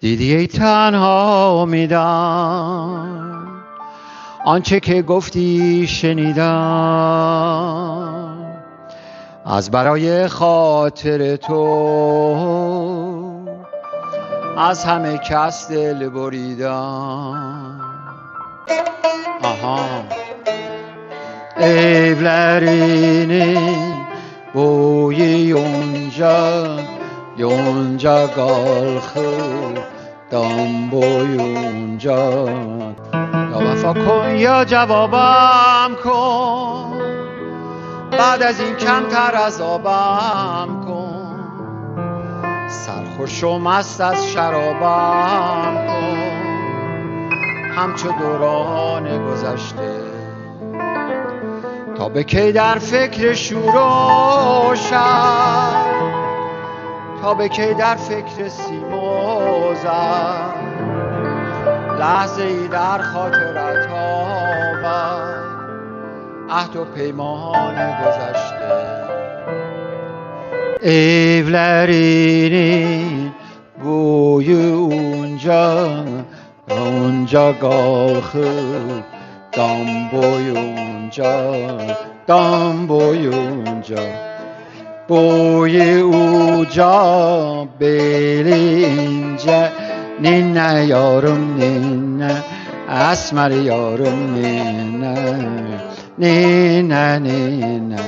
دیدی ای تنها میدم آنچه که گفتی شنیدم از برای خاطر تو از همه کس دل بریدم. Evlerinin boyunca yonca kalkıp dam boyunca یا وفا کن یا جوابم کن بعد از این کمتر عذابم کن سرخوش و مست از شرابم کن همچو دوران گذشته تا به کی در فکر شور و شر تا به کی در فکر سیم و زر لحظه ای در خاطرت آور عهد و پیمان گذشته Evlerinin boyunca yonca kalkıp dam boyunca boyu uca belince ninne yarım ninne esmer yarım ninne ninne ninne